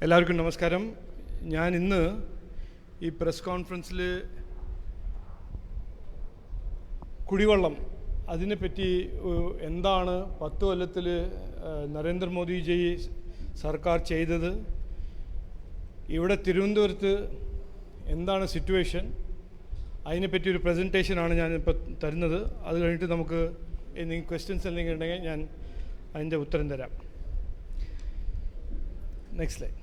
എല്ലാവർക്കും നമസ്കാരം. ഞാൻ ഇന്ന് ഈ പ്രസ് കോൺഫറൻസിൽ കുടിവെള്ളം അതിനെപ്പറ്റി എന്താണ് 10 കൊല്ലത്തിൽ നരേന്ദ്രമോദിജി സർക്കാർ ചെയ്തത്, ഇവിടെ തിരുവനന്തപുരത്ത് എന്താണ് സിറ്റുവേഷൻ, അതിനെപ്പറ്റി ഒരു പ്രസൻറ്റേഷനാണ് ഞാനിപ്പോൾ തരുന്നത്. അത് കഴിഞ്ഞിട്ട് നമുക്ക് എന്തെങ്കിലും ക്വസ്റ്റ്യൻസ് എന്തെങ്കിലും ഉണ്ടെങ്കിൽ ഞാൻ അതിൻ്റെ ഉത്തരം തരാം. Next slide.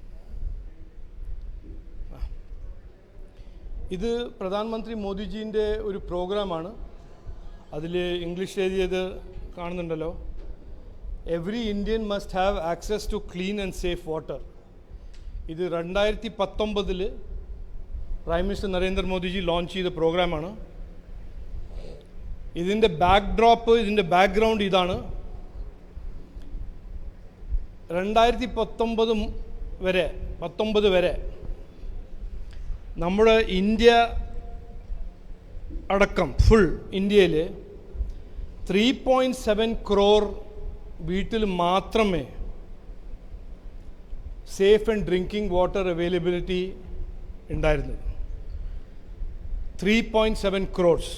ഇത് പ്രധാനമന്ത്രി മോദിജീൻ്റെ ഒരു പ്രോഗ്രാമാണ്. അതിൽ ഇംഗ്ലീഷ് എഴുതിയത് കാണുന്നുണ്ടല്ലോ. Every Indian must have access to clean and safe water. ഇത് 2019 പ്രൈം മിനിസ്റ്റർ നരേന്ദ്രമോദിജി ലോഞ്ച് ചെയ്ത പ്രോഗ്രാമാണ്. ഇതിൻ്റെ ബാക്ക്ഡ്രോപ്പ്, ഇതിൻ്റെ ബാക്ക്ഗ്രൗണ്ട് ഇതാണ്. 2019 വരെ നമ്മുടെ ഇന്ത്യ അടക്കം ഫുൾ ഇന്ത്യയിൽ 3.7 crore വീട്ടിൽ മാത്രമേ safe and drinking water availability ഉണ്ടായിരുന്നത്. 3.7 crores.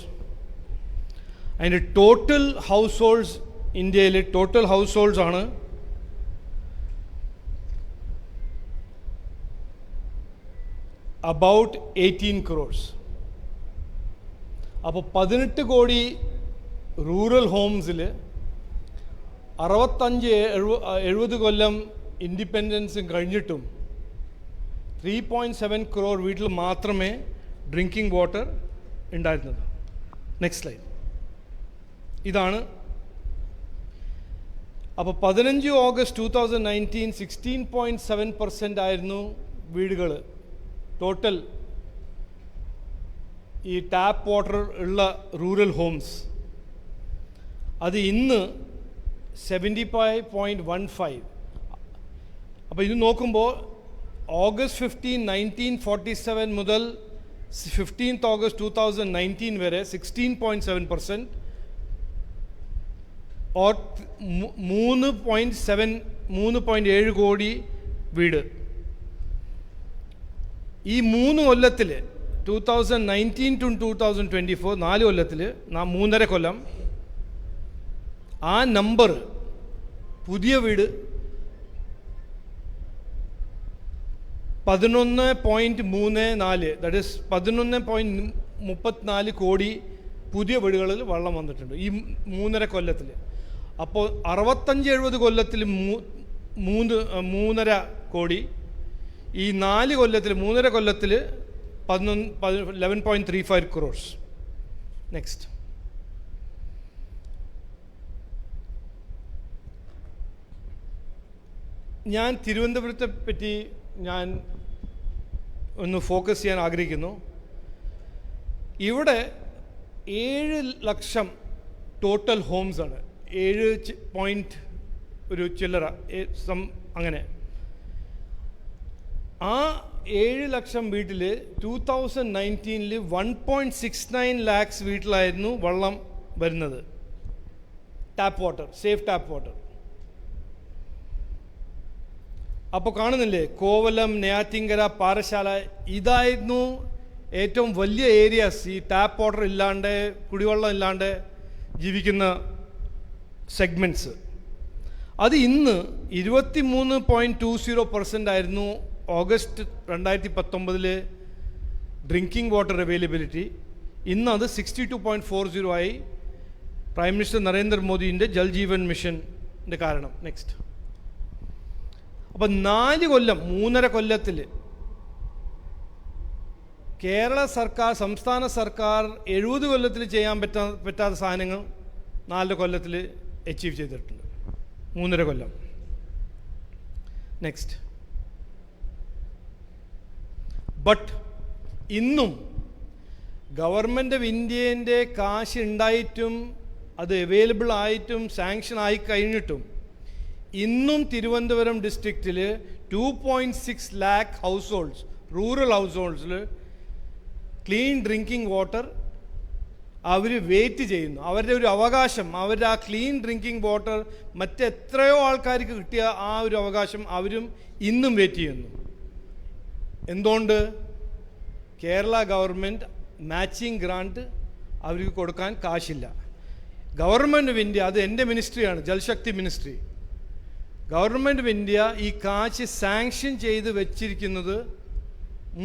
അതിൻ്റെ ടോട്ടൽ ഹൗസ് ഹോൾഡ്സ് ഇന്ത്യയിൽ ടോട്ടൽ ഹൗസ് ഹോൾഡ്സ് ആണ് about 18 crores. അപ്പോൾ 18 കോടി റൂറൽ ഹോംസിൽ 65-70 കൊല്ലം ഇൻഡിപെൻഡൻസ് കഴിഞ്ഞിട്ടും 3.7 crore വീട്ടിൽ മാത്രമേ ഡ്രിങ്കിങ് വാട്ടർ ഉണ്ടായിരുന്നത്. Next slide. ഇതാണ്. അപ്പോൾ 15 ഓഗസ്റ്റ് 2019 16.7% ആയിരുന്നു വീടുകൾ ടോട്ടൽ ഈ ടാപ്പ് വാട്ടർ ഉള്ള റൂറൽ ഹോംസ്. അത് ഇന്ന് 75.15. അപ്പോൾ ഇത് നോക്കുമ്പോൾ ഓഗസ്റ്റ് 15, 1947 മുതൽ 15th ഓഗസ്റ്റ് 2019 വരെ 16.7% ഓർ 3.7 കോടി വീട്. ഈ 3 കൊല്ലത്തിൽ 2019 to 2024 4 കൊല്ലത്തിൽ 3.5 കൊല്ലം ആ നമ്പർ പുതിയ വീട് 11.34, ദാറ്റ് ഈസ് 11.34 കോടി പുതിയ വീടുകളിൽ വെള്ളം വന്നിട്ടുണ്ട് ഈ 3.5 കൊല്ലത്തിൽ. അപ്പോൾ 65-70 കൊല്ലത്തിൽ 3.5 കോടി, ഈ 4 കൊല്ലത്തിൽ 3.5 കൊല്ലത്തിൽ 11.35 crores. നെക്സ്റ്റ്. ഞാൻ തിരുവനന്തപുരത്തെ പറ്റി ഞാൻ ഒന്ന് ഫോക്കസ് ചെയ്യാൻ ആഗ്രഹിക്കുന്നു. ഇവിടെ 7 ലക്ഷം ടോട്ടൽ ഹോംസ് ആണ്. 7 പോയിൻറ്റ് ഒരു ചില്ലറ അങ്ങനെ. ആ 7 ലക്ഷം വീട്ടിൽ 2019 1.69 lakhs വീട്ടിലായിരുന്നു വെള്ളം വരുന്നത്, tap water, safe tap water. അപ്പോൾ കാണുന്നില്ലേ, കോവലം, നെയ്യാറ്റിൻകര, പാറശാല, ഇതായിരുന്നു ഏറ്റവും വലിയ ഏരിയാസ് ഈ ടാപ്പ് വാട്ടർ ഇല്ലാണ്ട്, കുടിവെള്ളം ഇല്ലാണ്ട് ജീവിക്കുന്ന സെഗ്മെൻറ്റ്സ്. അത് ഇന്ന് 23.20% ആയിരുന്നു ഓഗസ്റ്റ് 2019 ഡ്രിങ്കിങ് വാട്ടർ അവൈലബിലിറ്റി. ഇന്ന് അത് 62.40 ആയി. പ്രൈം മിനിസ്റ്റർ നരേന്ദ്രമോദിൻ്റെ ജൽജീവൻ മിഷൻ്റെ കാരണം. നെക്സ്റ്റ്. അപ്പം 4 കൊല്ലം 3.5 കൊല്ലത്തിൽ കേരള സർക്കാർ, സംസ്ഥാന സർക്കാർ 70 കൊല്ലത്തിൽ ചെയ്യാൻ പറ്റാത്ത സാധനങ്ങൾ 4 കൊല്ലത്തിൽ അച്ചീവ് ചെയ്തിട്ടുണ്ട്. 3.5 കൊല്ലം. നെക്സ്റ്റ്. ബട്ട് ഇന്നും ഗവൺമെൻറ് ഓഫ് ഇന്ത്യൻ്റെ കാശ് ഉണ്ടായിട്ടും അത് അവൈലബിൾ ആയിട്ടും സാങ്ഷൻ ആയി കഴിഞ്ഞിട്ടും ഇന്നും തിരുവനന്തപുരം ഡിസ്ട്രിക്റ്റിൽ 2.6 lakh ഹൗസ് ഹോൾഡ്സ്, റൂറൽ ഹൗസ് ഹോൾഡ്സിൽ ക്ലീൻ ഡ്രിങ്കിങ് വാട്ടർ അവർ വെയിറ്റ് ചെയ്യുന്നു. അവരുടെ ഒരു അവകാശം, അവരുടെ ആ ക്ലീൻ ഡ്രിങ്കിങ് വാട്ടർ മറ്റെത്രയോ ആൾക്കാർക്ക് കിട്ടിയ ആ ഒരു അവകാശം അവരും ഇന്നും വെയിറ്റ് ചെയ്യുന്നു. എന്തുകൊണ്ട്? കേരള ഗവൺമെൻറ് മാച്ചിങ് ഗ്രാൻറ്റ് അവർക്ക് കൊടുക്കാൻ കാശില്ല. ഗവൺമെൻറ് ഓഫ് ഇന്ത്യ, അത് എൻ്റെ മിനിസ്ട്രിയാണ്, Jalshakti ministry. Government of India ഈ കാശ് സാങ്ഷൻ ചെയ്ത് വെച്ചിരിക്കുന്നത്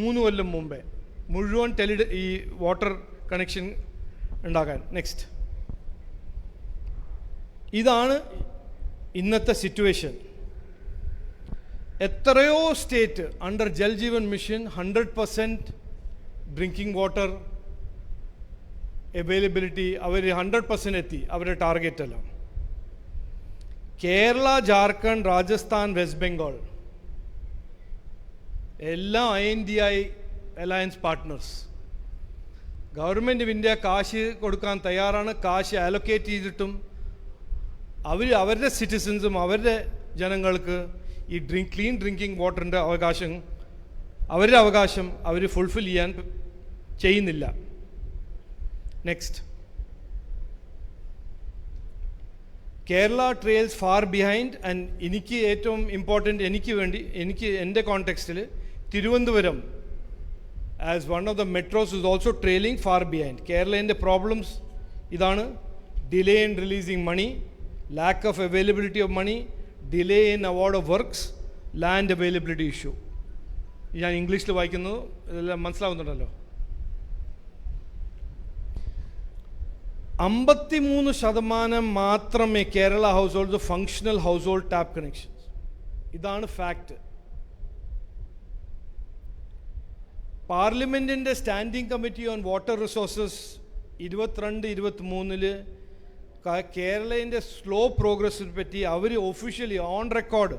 3 കൊല്ലം മുമ്പേ, മുഴുവൻ ഈ വാട്ടർ കണക്ഷൻ ഉണ്ടാക്കാൻ. നെക്സ്റ്റ്, ഇതാണ് ഇന്നത്തെ സിറ്റുവേഷൻ. എത്രയോ state under Jaljeevan mission 100% drinking water availability അവർ 100% എത്തി, അവരുടെ ടാർഗറ്റെല്ലാം. കേരള, ജാർഖണ്ഡ്, രാജസ്ഥാൻ, വെസ്റ്റ് ബംഗാൾ എല്ലാം INDI alliance partners. Government of India കാശ് കൊടുക്കാൻ തയ്യാറാണ്. കാശ് അലൊക്കേറ്റ് ചെയ്തിട്ടും അവരുടെ സിറ്റിസൻസും അവരുടെ ജനങ്ങൾക്ക് ഈ ക്ലീൻ ഡ്രിങ്കിങ് വാട്ടറിൻ്റെ അവരുടെ അവകാശം അവർ ഫുൾഫിൽ ചെയ്യുന്നില്ല. Next, Kerala trails far behind. And എനിക്ക് ഏറ്റവും ഇമ്പോർട്ടൻ്റ്, എനിക്ക് എൻ്റെ കോണ്ടെക്സ്റ്റിൽ Thiruvananthapuram as one of the metros is also trailing far behind. കേരളത്തിൻ്റെ പ്രോബ്ലംസ് ഇതാണ്: delay in releasing money, lack of availability of money, delay in award of works, land availability issue. ഞാൻ ഇംഗ്ലീഷിൽ വായിക്കുന്നത് ഇതെല്ലാം മനസ്സിലാവുന്നുണ്ടല്ലോ. 53% മാത്രമേ Kerala household functional household tap connections. ഇതാണ് fact. പാർലമെൻറ്റിൻ്റെ standing committee on water resources 22-23 കേരളത്തിൻ്റെ സ്ലോ പ്രോഗ്രസിനെ പറ്റി അവർ officially on record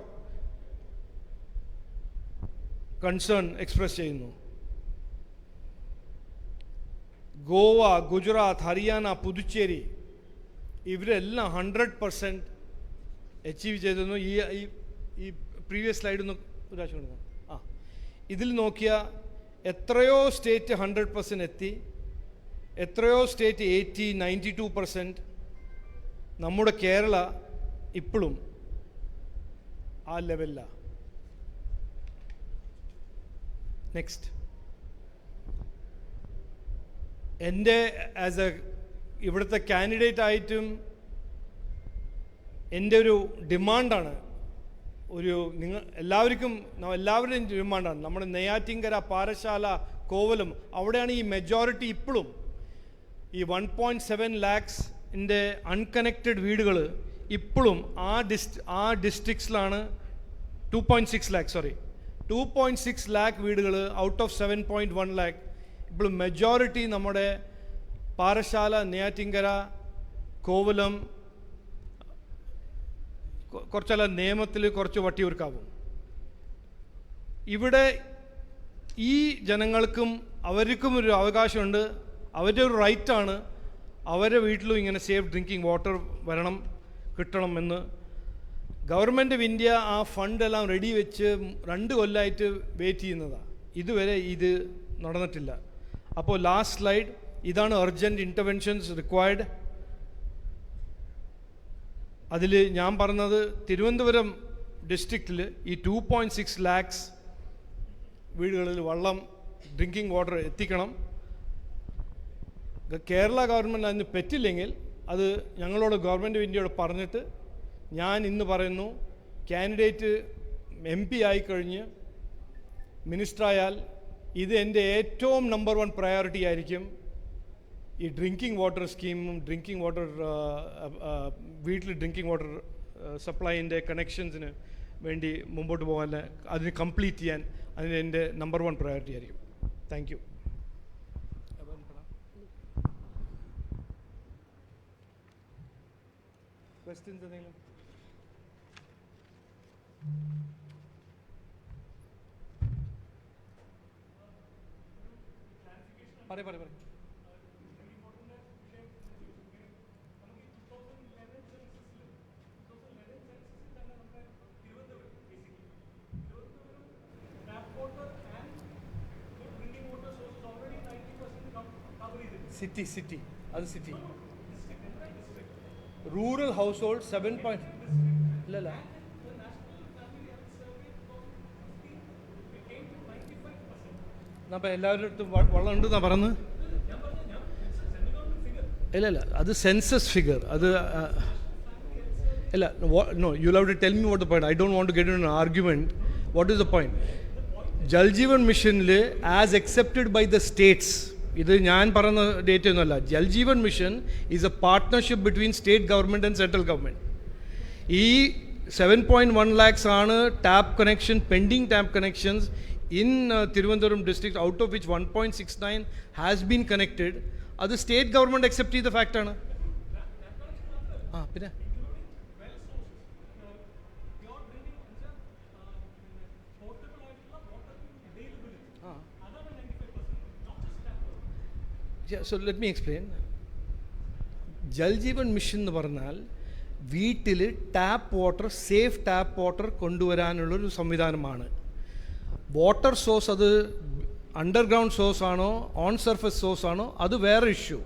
concern express ചെയ്യുന്നു. ഗോവ, ഗുജറാത്ത്, ഹരിയാന, പുതുച്ചേരി ഇവരെല്ലാം 100% അച്ചീവ് ചെയ്തിരുന്നു. ഈ പ്രീവിയസ് സ്ലൈഡ് ഒന്ന് ഒരാഴ്ച കൊടുക്കാം. ഇതിൽ നോക്കിയാൽ എത്രയോ സ്റ്റേറ്റ് 100% എത്തി, എത്രയോ സ്റ്റേറ്റ് 80-92%. നമ്മുടെ കേരള ഇപ്പോഴും ആ ലെവലിലാണ്. നെക്സ്റ്റ്, എൻ്റെ ആസ് എ ഇവിടുത്തെ കാൻഡിഡേറ്റ് ആയിട്ടും എൻ്റെ ഒരു ഡിമാൻഡാണ്, എല്ലാവരുടെയും ഡിമാൻഡാണ്. നമ്മുടെ നെയ്യാറ്റിൻകര, പാറശാല, കോവലം അവിടെയാണ് ഈ മെജോറിറ്റി. ഇപ്പോഴും ഈ 1.7 lakhs-ൻ്റെ അൺകണക്റ്റഡ് വീടുകൾ ഇപ്പോഴും ആ ഡിസ്ട്രിക്ട്സിലാണ്. 2.6 lakh വീടുകൾ ഔട്ട് ഓഫ് 7.1 lakh. ഇപ്പോൾ മെജോറിറ്റി നമ്മുടെ പാറശാല, നെയ്യാറ്റിൻകര, കോവലം, കുറച്ചെല്ലാം നിയമത്തിൽ കുറച്ച് വട്ടിയൂർക്കാവും. ഇവിടെ ഈ ജനങ്ങൾക്കും അവർക്കും ഒരു അവകാശമുണ്ട്, അവരുടെ ഒരു റൈറ്റാണ്. അവരുടെ വീട്ടിലും ഇങ്ങനെ സേഫ് ഡ്രിങ്കിങ് വാട്ടർ കിട്ടണം എന്ന് ഗവൺമെൻറ് ഓഫ് ഇന്ത്യ ആ ഫണ്ടെല്ലാം റെഡി വെച്ച് 2 കൊല്ലമായിട്ട് വെയിറ്റ് ചെയ്യുന്നതാണ്. ഇതുവരെ ഇത് നടന്നിട്ടില്ല. അപ്പോൾ ലാസ്റ്റ് സ്ലൈഡ് ഇതാണ്: അർജൻറ്റ് ഇൻ്റർവെൻഷൻസ് റിക്വയർഡ്. അതിൽ ഞാൻ പറഞ്ഞത് തിരുവനന്തപുരം ഡിസ്ട്രിക്റ്റിൽ ഈ 2.6 lakhs വീടുകളിൽ ഡ്രിങ്കിങ് വാട്ടർ എത്തിക്കണം. കേരള ഗവൺമെൻറ് അതിന് പറ്റില്ലെങ്കിൽ അത് ഞങ്ങളോട് ഗവൺമെൻറ് ഓഫ് ഇന്ത്യയോട് പറഞ്ഞിട്ട്, ഞാൻ ഇന്ന് പറയുന്നു, കാൻഡിഡേറ്റ് MP ആയിക്കഴിഞ്ഞ് മിനിസ്റ്ററായാൽ ഇത് എൻ്റെ ഏറ്റവും നമ്പർ 1 പ്രയോറിറ്റി ആയിരിക്കും. ഈ ഡ്രിങ്കിങ് വാട്ടർ സ്കീമും വീട്ടിൽ ഡ്രിങ്കിങ് വാട്ടർ സപ്ലൈൻ്റെ കണക്ഷൻസിന് വേണ്ടി മുമ്പോട്ട് പോകാൻ, അതിന് കംപ്ലീറ്റ് ചെയ്യാൻ അതിന് എൻ്റെ നമ്പർ 1 പ്രയോറിറ്റി ആയിരിക്കും. Thank you. ക്വസ്റ്റ്യൻസ് എന്തെങ്കിലും? പറ. സിറ്റി അത് സിറ്റി. Rural house hold 7. ഇല്ലല്ല, അപ്പം എല്ലാവരുടെ അടുത്തും വെള്ളം ഉണ്ടെന്നാണ് പറയുന്നത്. ഇല്ല, അത് സെൻസസ് ഫിഗർ. അത് ഇല്ല, no, you'll have to tell me what the point. I don't want to get into an argument. What is the point? Jal Jeevan Mission as accepted by the states, ഇത് ഞാൻ പറയുന്ന data ഒന്നുമല്ല. Jal Jeevan mission is a partnership between state government and central government. ഈ 7.1 lakhs ആണ് tap connection, pending tap connections in Thiruvananthapuram district, out of which 1.69 has been connected. അത് state government accept ചെയ്ത ഫാക്റ്റാണ്. പിന്നെ so let me explain. Jal Jeevan mission എന്ന് പറഞ്ഞാൽ വീട്ടിൽ tap water, safe tap water കൊണ്ടുവരാനുള്ളൊരു സംവിധാനമാണ്. വാട്ടർ സോഴ്സ് അത് അണ്ടർഗ്രൗണ്ട് സോഴ്സ് ആണോ ഓൺ സർഫസ് സോഴ്സ് ആണോ അത് വേറെ issue.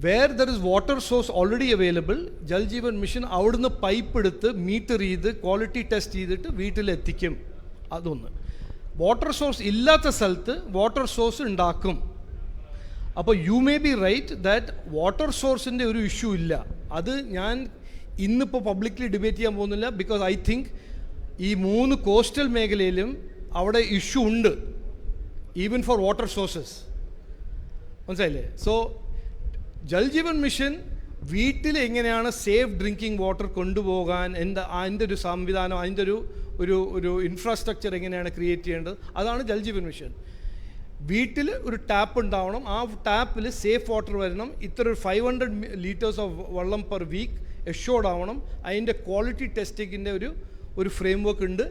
Where there is water source already available, Jal Jeevan mission അവിടുന്ന് പൈപ്പ് എടുത്ത് മീറ്റർ ചെയ്ത് ക്വാളിറ്റി ടെസ്റ്റ് ചെയ്തിട്ട് വീട്ടിലെത്തിക്കും. അതൊന്ന്. വാട്ടർ സോഴ്സ് ഇല്ലാത്ത സ്ഥലത്ത് വാട്ടർ സോഴ്സ് ഉണ്ടാക്കും. അപ്പോൾ you may be right that water സോഴ്സിൻ്റെ ഒരു ഇഷ്യൂ ഇല്ല. അത് ഞാൻ ഇന്നിപ്പോൾ പബ്ലിക്ലി ഡിബേറ്റ് ചെയ്യാൻ പോകുന്നില്ല. ബിക്കോസ് ഐ തിങ്ക് ഈ 3 കോസ്റ്റൽ മേഖലയിലും അവിടെ ഇഷ്യൂ ഉണ്ട്, ഈവൻ ഫോർ വാട്ടർ സോഴ്സസ്. മനസ്സിലായില്ലേ? സോ ജൽ ജീവൻ മിഷൻ വീട്ടിൽ എങ്ങനെയാണ് സേഫ് ഡ്രിങ്കിങ് വാട്ടർ കൊണ്ടുപോകാൻ, അതിൻ്റെ ഒരു സംവിധാനം, അതിൻ്റെ ഒരു ഇൻഫ്രാസ്ട്രക്ചർ എങ്ങനെയാണ് ക്രിയേറ്റ് ചെയ്യേണ്ടത്, അതാണ് ജൽ ജീവൻ മിഷൻ. വീട്ടിൽ ഒരു ടാപ്പ് ഉണ്ടാവണം, ആ ടാപ്പിൽ സേഫ് വാട്ടർ വരണം, ഇത്ര ഒരു 500 liters ഓഫ് വെള്ളം പെർ വീക്ക് എഷ്യോർഡ് ആവണം. അതിൻ്റെ ക്വാളിറ്റി ടെസ്റ്റിങ്ങിൻ്റെ ഒരു ഫ്രെയിം വർക്ക് ഉണ്ട്.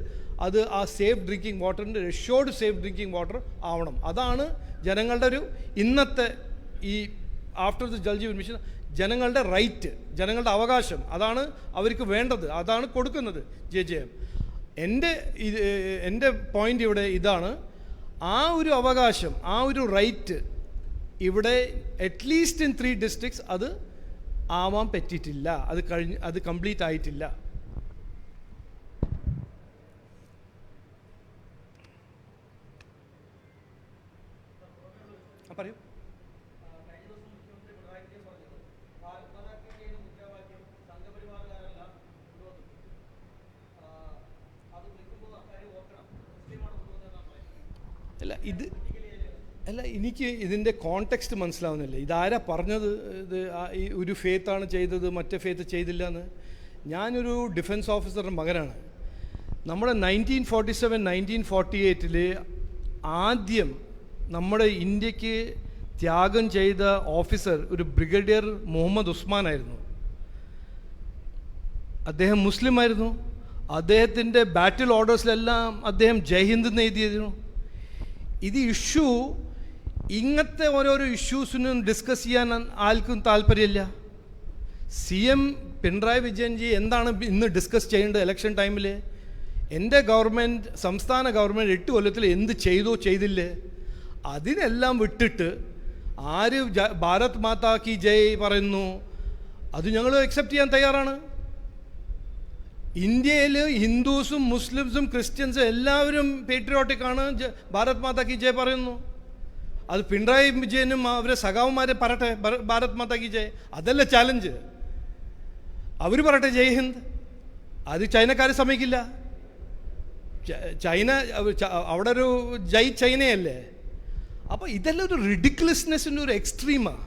അത് ആ സേഫ് ഡ്രിങ്കിങ് വാട്ടറിൻ്റെ എഷ്യോർഡ് സേഫ് ഡ്രിങ്കിങ് വാട്ടർ ആവണം. അതാണ് ജനങ്ങളുടെ ഇന്നത്തെ ഈ after the Jal Jeevan mission ജനങ്ങളുടെ റൈറ്റ്, ജനങ്ങളുടെ അവകാശം. അതാണ് അവർക്ക് വേണ്ടത്, അതാണ് കൊടുക്കുന്നത് JJM. എൻ്റെ പോയിൻ്റ് ഇവിടെ ഇതാണ്. ആ ഒരു അവകാശം, ആ ഒരു റൈറ്റ് ഇവിടെ അറ്റ്ലീസ്റ്റ് ഇൻ 3 districts അത് ആവാൻ പറ്റിയിട്ടില്ല. അത് കംപ്ലീറ്റ് ആയിട്ടില്ല. പറയൂ. അല്ല എനിക്ക് ഇതിൻ്റെ കോണ്ടെക്സ്റ്റ് മനസ്സിലാവുന്നില്ല. ഇതാരാ പറഞ്ഞത്? ഈ ഒരു ഫെയ്ത്താണ് ചെയ്തത്, മറ്റേ ഫെയ്ത്ത് ചെയ്തില്ല എന്ന്. ഞാനൊരു ഡിഫൻസ് ഓഫീസറുടെ മകനാണ്. നമ്മുടെ 1947, 1948 ആദ്യം നമ്മുടെ ഇന്ത്യക്ക് ത്യാഗം ചെയ്ത ഓഫീസർ ഒരു ബ്രിഗേഡിയർ മുഹമ്മദ് ഉസ്മാനായിരുന്നു. അദ്ദേഹം മുസ്ലിം ആയിരുന്നു. അദ്ദേഹത്തിൻ്റെ ബാറ്റിൽ ഓർഡേഴ്സിലെല്ലാം അദ്ദേഹം ജയ്ഹിന്ദ് എന്ന് എഴുതിയിരുന്നു. ഇത് ഇഷ്യൂ, ഇങ്ങനത്തെ ഓരോരോ ഇഷ്യൂസിനും ഡിസ്കസ് ചെയ്യാൻ ആർക്കും താല്പര്യമില്ല. CM പിണറായി വിജയൻജി എന്താണ് ഇന്ന് ഡിസ്കസ് ചെയ്യേണ്ടത് ഇലക്ഷൻ ടൈമിൽ? എൻ്റെ ഗവൺമെൻറ്, സംസ്ഥാന ഗവൺമെൻറ് 8 കൊല്ലത്തിൽ എന്ത് ചെയ്തോ ചെയ്തില്ലേ, അതിനെല്ലാം വിട്ടിട്ട് ആര് ഭാരത് മാതാ കി ജയ് പറയുന്നു, അത് ഞങ്ങൾ അക്സെപ്റ്റ് ചെയ്യാൻ തയ്യാറാണ്. ഇന്ത്യയിൽ ഹിന്ദുസും മുസ്ലിംസും ക്രിസ്ത്യൻസും എല്ലാവരും പേട്രിയോട്ടിക്കാണ്, ഭാരത് മാതാ കി ജയ് പറയുന്നു. അത് പിണറായി വിജയനും അവരെ സഖാവുമാരെ പറയട്ടെ ഭാരത് മാതാ കി ജയ്, അതല്ല ചാലഞ്ച്. അവർ പറയട്ടെ ജയ് ഹിന്ദ്. അത് ചൈനക്കാർ സമ്മതിക്കില്ല. ചൈന അവിടെ ഒരു ജയ് ചൈനയല്ലേ. അപ്പോൾ ഇതെല്ലാം ഒരു റിഡിക്കുലസ്നെസ്സിൻ്റെ ഒരു എക്സ്ട്രീമാണ്.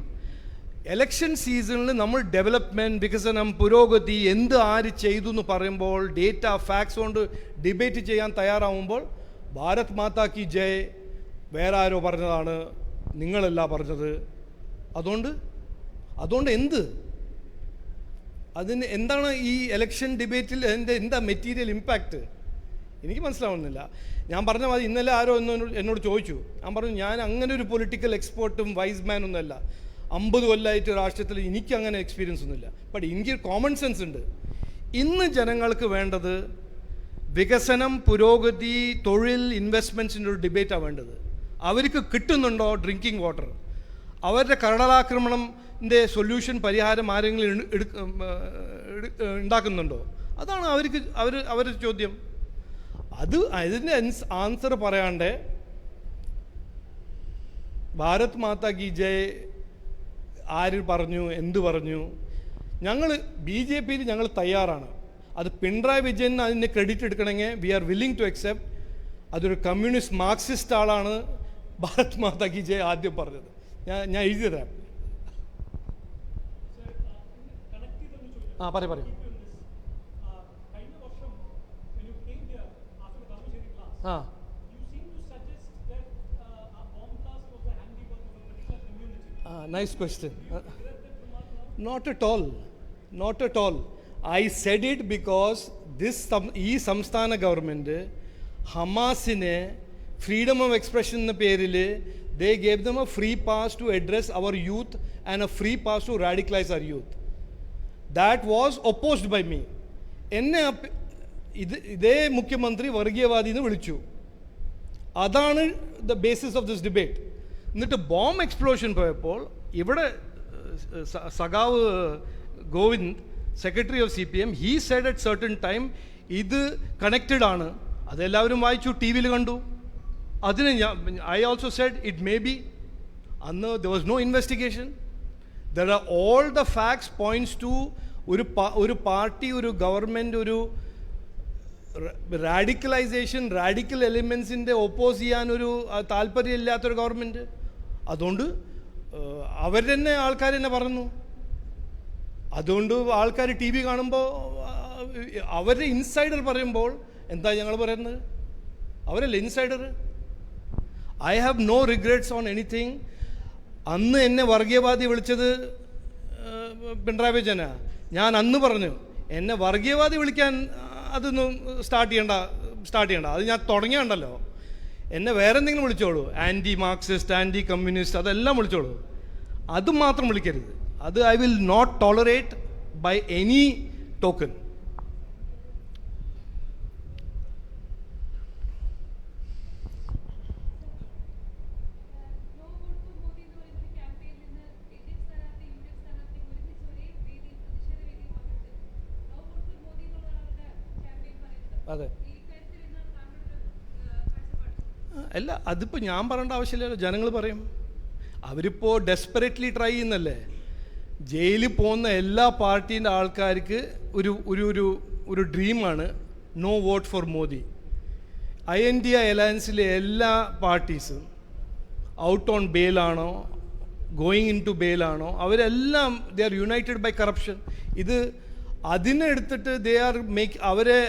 എലക്ഷൻ സീസണിൽ നമ്മൾ ഡെവലപ്മെൻറ്റ്, വികസനം, പുരോഗതി ആര് ചെയ്തു എന്ന് പറയുമ്പോൾ ഡേറ്റ ഫാക്ട്സ് കൊണ്ട് ഡിബേറ്റ് ചെയ്യാൻ തയ്യാറാവുമ്പോൾ ഭാരത് മാതാ കി ജയ് വേറെ ആരോ പറഞ്ഞതാണ്, നിങ്ങളല്ല പറഞ്ഞത്. അതുകൊണ്ട് അതിന് എന്താണ് ഈ എലക്ഷൻ ഡിബേറ്റിൽ എന്താ മെറ്റീരിയൽ ഇമ്പാക്റ്റ്? എനിക്ക് മനസ്സിലാവുന്നില്ല. ഞാൻ പറഞ്ഞ മാതിരി ഇന്നലെ ആരോ എന്നോട് ചോദിച്ചു. ഞാൻ പറഞ്ഞു ഞാൻ അങ്ങനെ ഒരു പൊളിറ്റിക്കൽ എക്സ്പേർട്ടും വൈസ് മാനൊന്നുമല്ല. 50 കൊല്ലമായിട്ട് രാഷ്ട്രീയത്തിൽ എനിക്ക് അങ്ങനെ എക്സ്പീരിയൻസ് ഒന്നുമില്ല. ബട്ട് എനിക്ക് കോമൺ സെൻസ് ഉണ്ട്. ഇന്ന് ജനങ്ങൾക്ക് വേണ്ടത് വികസനം, പുരോഗതി, തൊഴിൽ, ഇൻവെസ്റ്റ്മെൻറ്റ്സിൻ്റെ ഒരു ഡിബേറ്റാണ് വേണ്ടത്. അവർക്ക് കിട്ടുന്നുണ്ടോ ഡ്രിങ്കിങ് വാട്ടർ? അവരുടെ കടലാക്രമണത്തിൻ്റെ സൊല്യൂഷൻ പരിഹാരം ആരെങ്കിലും ഉണ്ടാക്കുന്നുണ്ടോ? അതാണ് അവരുടെ ചോദ്യം. അതിൻ്റെ ആൻസർ പറയാണ്ട് ഭാരത് മാതാ കി ജയ് ആര് പറഞ്ഞു, എന്ത് പറഞ്ഞു? ഞങ്ങൾ BJP ഞങ്ങൾ തയ്യാറാണ്. അത് പിണറായി വിജയൻ അതിൻ്റെ ക്രെഡിറ്റ് എടുക്കണമെങ്കിൽ we are willing to accept. അതൊരു കമ്മ്യൂണിസ്റ്റ് മാർക്സിസ്റ്റ് ആളാണ് ഭാരത് മാതാ കി ജയ് ആദ്യം പറഞ്ഞത്. ഞാൻ എഴുതി തരാം. പറയൂ. Nice question. Not at all. I said it because ഈ സംസ്ഥാന ഗവൺമെൻറ് ഹമാസിനെ ഫ്രീഡം ഓഫ് എക്സ്പ്രഷൻ എന്ന പേരിൽ they gave them a free pass to address our youth and a free pass to radicalize our youth. That was opposed by me. എന്നെ ഇതേ മുഖ്യമന്ത്രി വർഗീയവാദി എന്ന് വിളിച്ചു. അതാണ് the basis of this debate. എന്നിട്ട് bomb explosion പോയപ്പോൾ ഇവിടെ സഖാവ് Govind, secretary of CPM, he said at certain time ഇത് കണക്റ്റഡ് ആണ്. അതെല്ലാവരും വായിച്ചു, TV കണ്ടു. അതിന് I also said it may be. അന്ന് there was no investigation. There are all the facts points to ഒരു പാർട്ടി, ഒരു ഗവൺമെൻറ്, ഒരു റാഡിക്കലൈസേഷൻ, റാഡിക്കൽ എലിമെൻസിൻ്റെ ഒപ്പോസ് ചെയ്യാനൊരു താല്പര്യമില്ലാത്തൊരു ഗവൺമെൻറ്. അതുകൊണ്ട് അവർ തന്നെ ആൾക്കാർ തന്നെ പറഞ്ഞു. അതുകൊണ്ട് ആൾക്കാർ TV കാണുമ്പോൾ അവരുടെ ഇൻസൈഡർ പറയുമ്പോൾ എന്താ ഞങ്ങൾ പറയുന്നത്? അവരല്ലേ insider. I have no regrets on anything. അന്ന് എന്നെ വർഗീയവാദി വിളിച്ചത് പിണറായി വിജയനാ. ഞാൻ അന്ന് പറഞ്ഞു എന്നെ വർഗീയവാദി വിളിക്കാൻ അതൊന്നും സ്റ്റാർട്ട് ചെയ്യണ്ട. അത് ഞാൻ തുടങ്ങിയുണ്ടല്ലോ. എന്നെ വേറെ എന്തെങ്കിലും വിളിച്ചോളൂ, ആൻറ്റി മാർക്സിസ്റ്റ്, ആൻറ്റി കമ്മ്യൂണിസ്റ്റ്, അതെല്ലാം വിളിച്ചോളൂ. അത് മാത്രം വിളിക്കരുത്. അത് I will not tolerate by any token. അതെ, അല്ല അതിപ്പോൾ ഞാൻ പറയേണ്ട ആവശ്യമില്ലല്ലോ, ജനങ്ങൾ പറയും. അവരിപ്പോൾ ഡെസ്പെറേറ്റ്ലി ട്രൈ ചെയ്യുന്നല്ലേ. ജയിലിൽ പോകുന്ന എല്ലാ പാർട്ടീൻ്റെ ആൾക്കാർക്ക് ഒരു ഡ്രീമാണ് no vote for Modi. INDI അലയൻസിലെ എല്ലാ പാർട്ടീസും ഔട്ട് ഓൺ ബെയിലാണോ, ഗോയിങ് ഇൻ ടു ബെയിലാണോ, അവരെല്ലാം they are united by corruption. ഇത് അതിനെടുത്തിട്ട് ദേ ആർ അവരെ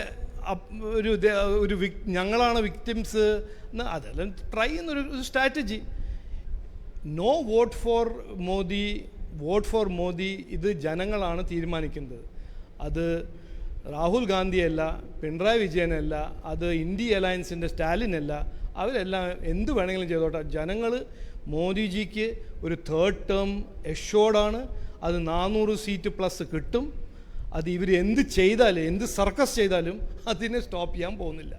ഞങ്ങളാണ് വിക്ടിംസ് എന്ന് അതെല്ലാം ട്രൈ ചെയ്യുന്നൊരു strategy. No vote for Modi ഇത് ജനങ്ങളാണ് തീരുമാനിക്കുന്നത്. അത് രാഹുൽ ഗാന്ധിയല്ല, പിണറായി വിജയനല്ല, അത് ഇന്ത്യ അലയൻസിൻ്റെ സ്റ്റാലിനല്ല. അവരെല്ലാം എന്ത് വേണമെങ്കിലും ചെയ്തോട്ടെ. ജനങ്ങൾ മോദിജിക്ക് ഒരു 3rd ടേം എഷ്യോർഡാണ്. അത് 400 സീറ്റ് പ്ലസ് കിട്ടും. അത് ഇവർ എന്ത് ചെയ്താലും, എന്ത് സർക്കസ് ചെയ്താലും അതിനെ സ്റ്റോപ്പ് ചെയ്യാൻ പോകുന്നില്ല.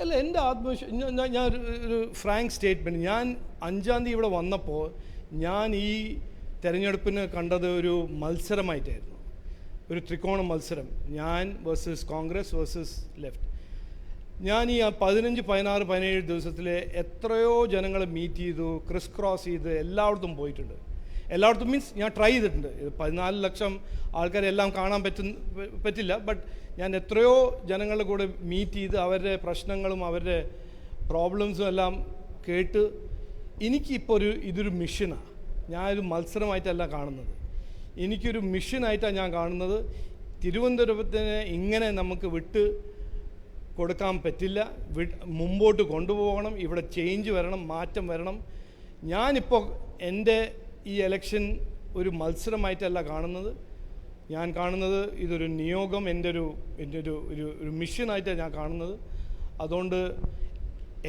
അല്ല, എൻ്റെ ആത്മവിശ്വാസം, ഞാൻ ഒരു ഫ്രാങ്ക് സ്റ്റേറ്റ്മെൻറ്റ്. ഞാൻ 5-ാം തീയതി ഇവിടെ വന്നപ്പോൾ ഞാൻ ഈ തെരഞ്ഞെടുപ്പിന് കണ്ടത് ഒരു മത്സരമായിട്ടായിരുന്നു, ഒരു ത്രികോണ മത്സരം. ഞാൻ വേഴ്സസ് കോൺഗ്രസ് വേഴ്സസ് ലെഫ്റ്റ്. ഞാൻ ഈ 15, 16, 17 ദിവസത്തിൽ എത്രയോ ജനങ്ങളെ മീറ്റ് ചെയ്തു, ക്രിസ് ക്രോസ് ചെയ്ത് എല്ലായിടത്തും പോയിട്ടുണ്ട്. എല്ലായിടത്തും മീൻസ് ഞാൻ ട്രൈ ചെയ്തിട്ടുണ്ട്. 14 ലക്ഷം ആൾക്കാരെ എല്ലാം കാണാൻ പറ്റില്ല. ബട്ട് ഞാൻ എത്രയോ ജനങ്ങളുടെ കൂടെ മീറ്റ് ചെയ്ത് അവരുടെ പ്രശ്നങ്ങളും അവരുടെ പ്രോബ്ലംസും എല്ലാം കേട്ട് എനിക്കിപ്പോൾ ഇതൊരു മിഷനാണ്. ഞാനൊരു മത്സരമായിട്ടല്ല കാണുന്നത്, എനിക്കൊരു മിഷനായിട്ടാണ് ഞാൻ കാണുന്നത്. തിരുവനന്തപുരത്തിനെ ഇങ്ങനെ നമുക്ക് വിട്ട് കൊടുക്കാൻ പറ്റില്ല. മുമ്പോട്ട് കൊണ്ടുപോകണം. ഇവിടെ ചേഞ്ച് വരണം, മാറ്റം വരണം. ഞാനിപ്പോൾ എൻ്റെ ഈ എലക്ഷൻ ഒരു മത്സരമായിട്ടല്ല കാണുന്നത്. ഞാൻ കാണുന്നത് ഇതൊരു നിയോഗം, എൻ്റെ ഒരു മിഷനായിട്ടാണ് ഞാൻ കാണുന്നത്. അതുകൊണ്ട്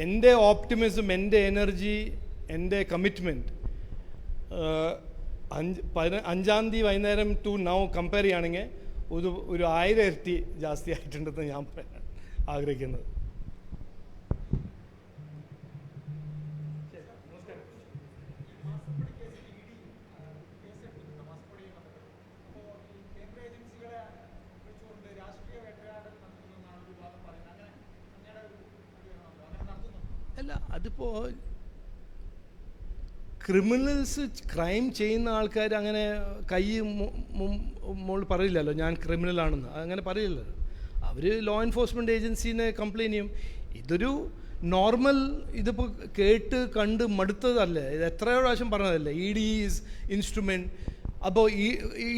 എൻ്റെ ഓപ്റ്റിമിസം, എൻ്റെ എനർജി എൻ്റെ കമ്മിറ്റ്മെൻറ്റ് 5-ാം തീയതി വൈകുന്നേരം ടു നൗ കമ്പയർ ചെയ്യുകയാണെങ്കിൽ ഒരു 1000 ഇരട്ടി ജാസ്തി ആയിട്ടുണ്ടെന്ന് ഞാൻ ആഗ്രഹിക്കുന്നത്. അല്ല, അതിപ്പോൾ ക്രിമിനൽസ്, ക്രൈം ചെയ്യുന്ന ആൾക്കാർ അങ്ങനെ കൈ മുകളിൽ പറയില്ലല്ലോ ഞാൻ ക്രിമിനലാണെന്ന്, അങ്ങനെ പറയില്ലല്ലോ. അവർ ലോ എൻഫോഴ്സ്മെൻറ്റ് ഏജൻസീനെ കംപ്ലയിൻറ്റ് ചെയ്യും. ഇതൊരു നോർമൽ, ഇതിപ്പോൾ കേട്ട് കണ്ട് മടുത്തതല്ലേ, ഇത് എത്രയോ പ്രാവശ്യം പറഞ്ഞതല്ലേ. E D is instrument. അപ്പോൾ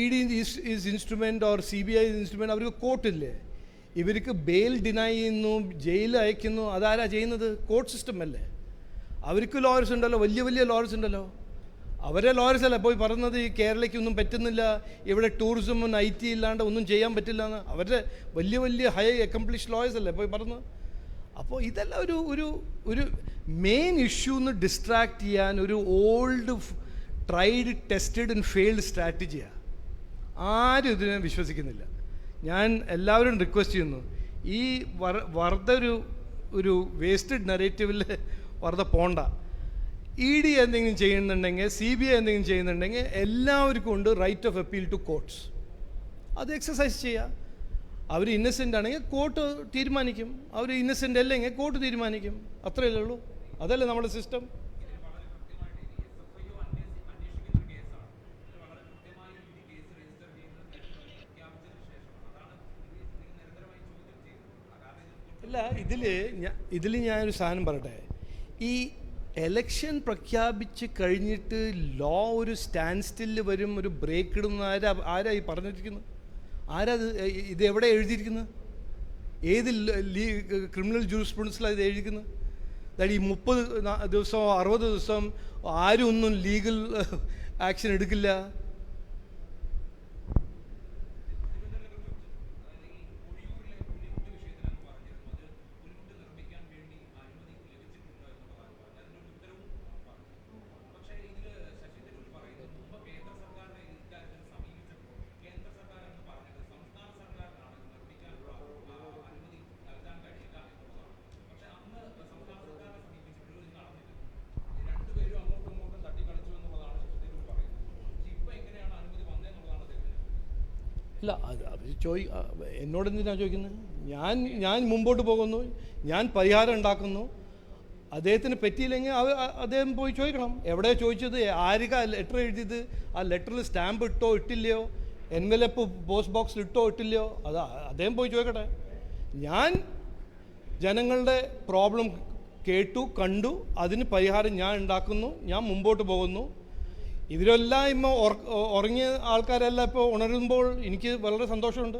E D is instrument or CBI instrument. അവർക്ക് കോർട്ടില്ലേ, ഇവർക്ക് ബെയിൽ ഡിനൈ ചെയ്യുന്നു, ജയിലിൽ അയക്കുന്നു. അതാരാ ചെയ്യുന്നത്? കോർട്ട് സിസ്റ്റം അല്ലേ. അവർക്ക് ലോയേഴ്സ് ഉണ്ടല്ലോ, വലിയ വലിയ ലോയേഴ്സ് ഉണ്ടല്ലോ. അവരെ ലോയേഴ്സ് അല്ല പോയി പറഞ്ഞത് ഈ കേരളയ്ക്കൊന്നും പറ്റുന്നില്ല, ഇവിടെ ടൂറിസമും IT ഇല്ലാണ്ട് ഒന്നും ചെയ്യാൻ പറ്റില്ല എന്ന്. അവരുടെ വലിയ വലിയ ഹൈ അക്കംപ്ലിഷ് ലോയേഴ്സ് അല്ലേ പോയി പറഞ്ഞത്. അപ്പോൾ ഇതെല്ലാം ഒരു മെയിൻ ഇഷ്യൂന്ന് ഡിസ്ട്രാക്ട് ചെയ്യാൻ ഒരു old tried tested and failed സ്ട്രാറ്റജിയാണ്. ആരും ഇതിനെ വിശ്വസിക്കുന്നില്ല. ഞാൻ എല്ലാവരും റിക്വസ്റ്റ് ചെയ്യുന്നു, ഈ വെറുതെ ഒരു വേസ്റ്റഡ് നെറേറ്റീവിൽ വെറുതെ പോണ്ട. ED എന്തെങ്കിലും ചെയ്യുന്നുണ്ടെങ്കിൽ, CBI എന്തെങ്കിലും ചെയ്യുന്നുണ്ടെങ്കിൽ എല്ലാവർക്കും ഉണ്ട് right of appeal to courts. അത് എക്സസൈസ് ചെയ്യുക. അവർ ഇന്നസെൻ്റ് ആണെങ്കിൽ കോർട്ട് തീരുമാനിക്കും, അവർ ഇന്നസെൻ്റ് അല്ലെങ്കിൽ കോർട്ട് തീരുമാനിക്കും. അത്രയല്ലേ ഉള്ളൂ. അതല്ലേ നമ്മുടെ സിസ്റ്റം. അല്ല, ഇതിൽ ഞാനൊരു സാധനം പറയട്ടെ. ഈ എലക്ഷൻ പ്രഖ്യാപിച്ച് കഴിഞ്ഞിട്ട് ലോ ഒരു സ്റ്റാൻഡ് സ്റ്റില്ല് വരും, ഒരു ബ്രേക്ക് ഇടുന്ന ആരാ ഈ പറഞ്ഞിരിക്കുന്നത്? ഇത് എവിടെ എഴുതിയിരിക്കുന്നത്? ഏത് ക്രിമിനൽ ജൂറിസ്പ്രുഡൻസിലാണ് ഇത് എഴുതിയിരിക്കുന്നത്? അതായത് ഈ 30 ദിവസം 60 ദിവസം ആരും ഒന്നും ലീഗൽ ആക്ഷൻ എടുക്കില്ല. അല്ല, അത് എന്നോടെന്തിനാണ് ചോദിക്കുന്നത്? ഞാൻ മുമ്പോട്ട് പോകുന്നു, ഞാൻ പരിഹാരം ഉണ്ടാക്കുന്നു. അദ്ദേഹത്തിന് പറ്റിയില്ലെങ്കിൽ അദ്ദേഹം പോയി ചോദിക്കണം. എവിടെ ചോദിച്ചത്, ആർക്കാ ലെറ്റർ എഴുതിയത്, ആ ലെറ്ററിൽ സ്റ്റാമ്പ് ഇട്ടോ ഇട്ടില്ലയോ, എൻവലപ്പ് പോസ്റ്റ് ബോക്സിൽ ഇട്ടോ ഇട്ടില്ലയോ, അത് അദ്ദേഹം പോയി ചോദിക്കട്ടെ. ഞാൻ ജനങ്ങളുടെ പ്രോബ്ലം കേട്ടു, കണ്ടു, അതിന് പരിഹാരം ഞാൻ ഉണ്ടാക്കുന്നു, ഞാൻ മുമ്പോട്ട് പോകുന്നു. ഇവരെല്ലാം ഇപ്പോൾ ഉറങ്ങിയ ആൾക്കാരെല്ലാം ഇപ്പോൾ ഉണരുമ്പോൾ എനിക്ക് വളരെ സന്തോഷമുണ്ട്.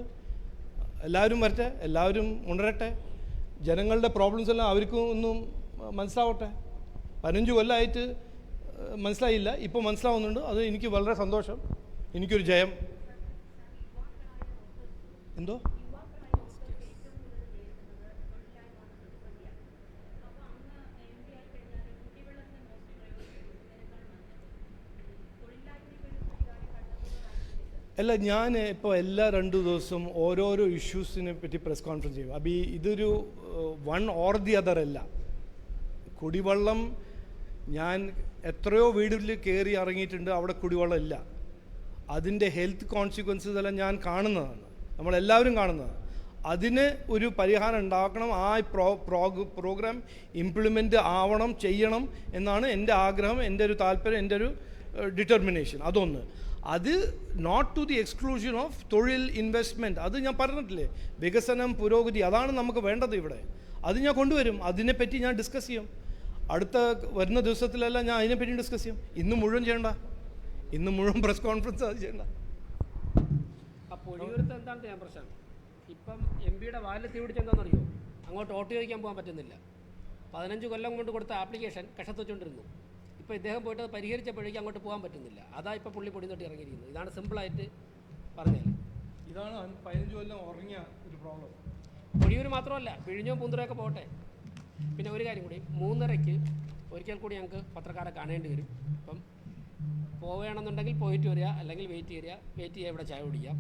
എല്ലാവരും വരട്ടെ, എല്ലാവരും ഉണരട്ടെ. ജനങ്ങളുടെ പ്രോബ്ലംസ് എല്ലാം അവർക്കും ഒന്നും മനസ്സിലാവട്ടെ. 15 കൊല്ലമായിട്ട് മനസ്സിലായില്ല, ഇപ്പോൾ മനസ്സിലാവുന്നുണ്ട്. അത് എനിക്ക് വളരെ സന്തോഷം, എനിക്കൊരു ജയം. എന്തോ അല്ല, ഞാൻ ഇപ്പോൾ എല്ലാ 2 ദിവസവും ഓരോരോ ഇഷ്യൂസിനെ പറ്റി പ്രസ് കോൺഫറൻസ് ചെയ്യും. അപ്പോൾ ഇതൊരു വൺ ഓർ ദി അതർ അല്ല. കുടിവെള്ളം, ഞാൻ എത്രയോ വീടുകളിൽ കയറി ഇറങ്ങിയിട്ടുണ്ട്, അവിടെ കുടിവെള്ളം ഇല്ല. അതിൻ്റെ ഹെൽത്ത് കോൺസിക്വൻസസ് എല്ലാം ഞാൻ കാണുന്നതാണ്, നമ്മളെല്ലാവരും കാണുന്നതാണ്. അതിന് ഒരു പരിഹാരം ഉണ്ടാക്കണം. ആ പ്രോഗ്രാം ഇംപ്ലിമെൻ്റ് ആവണം, ചെയ്യണം എന്നാണ് എൻ്റെ ആഗ്രഹം, എൻ്റെ ഒരു താല്പര്യം, എൻ്റെ ഒരു ഡിറ്റർമിനേഷൻ. അതൊന്ന്. അത് not to the exclusion of തൊഴിൽ, ഇൻവെസ്റ്റ്മെൻറ്റ്. അത് ഞാൻ പറഞ്ഞിട്ടില്ലേ, വികസനം, പുരോഗതി, അതാണ് നമുക്ക് വേണ്ടത് ഇവിടെ. അത് ഞാൻ കൊണ്ടുവരും. അതിനെപ്പറ്റി ഞാൻ ഡിസ്കസ് ചെയ്യും. അടുത്ത വരുന്ന ദിവസത്തിലെല്ലാം ഞാൻ അതിനെപ്പറ്റി ഡിസ്കസ് ചെയ്യും. ഇന്ന് മുഴുവൻ ചെയ്യണ്ട, ഇന്ന് മുഴുവൻ പ്രസ് കോൺഫറൻസ് അത് ചെയ്യണ്ട. അപ്പോൾ ഒഴിവരുത്ത് എന്താണ് ഞാൻ പ്രശ്നം? ഇപ്പം MP-യുടെ വാലിൽ തീ പിടിച്ചെന്താണെന്നറിയോ? അങ്ങോട്ട് വോട്ട് ചോദിക്കാൻ പോകാൻ പറ്റുന്നില്ല. 15 കൊല്ലം കൊണ്ട് കൊടുത്ത ആപ്ലിക്കേഷൻ കഷത്ത് വെച്ചുകൊണ്ടിരുന്നു. ഇപ്പോൾ ഇദ്ദേഹം പോയിട്ട് അത് പരിഹരിച്ചപ്പോഴേക്കും അങ്ങോട്ട് പോകാൻ പറ്റുന്നില്ല. അതാ ഇപ്പോൾ പുള്ളി പൊടി തൊട്ടി ഇറങ്ങിയിരിക്കുന്നത്. ഇതാണ് സിമ്പിളായിട്ട് പറഞ്ഞാൽ. ഇതാണ് 15 കൊല്ലം ഉറങ്ങിയ ഒരു പ്രോബ്ലം. പൊടിയൂർ മാത്രമല്ല, വിഴിഞ്ഞോ പൂന്തുറയൊക്കെ പോട്ടെ. പിന്നെ ഒരു കാര്യം കൂടി, 3:30-ക്ക് ഒരിക്കൽ കൂടി ഞങ്ങൾക്ക് പത്രക്കാരെ കാണേണ്ടി വരും. അപ്പം പോവുകയാണെന്നുണ്ടെങ്കിൽ പോയിട്ട് വരിക, അല്ലെങ്കിൽ വെയിറ്റ് ചെയ്യുക, ഇവിടെ ചായ കുടിക്കാം.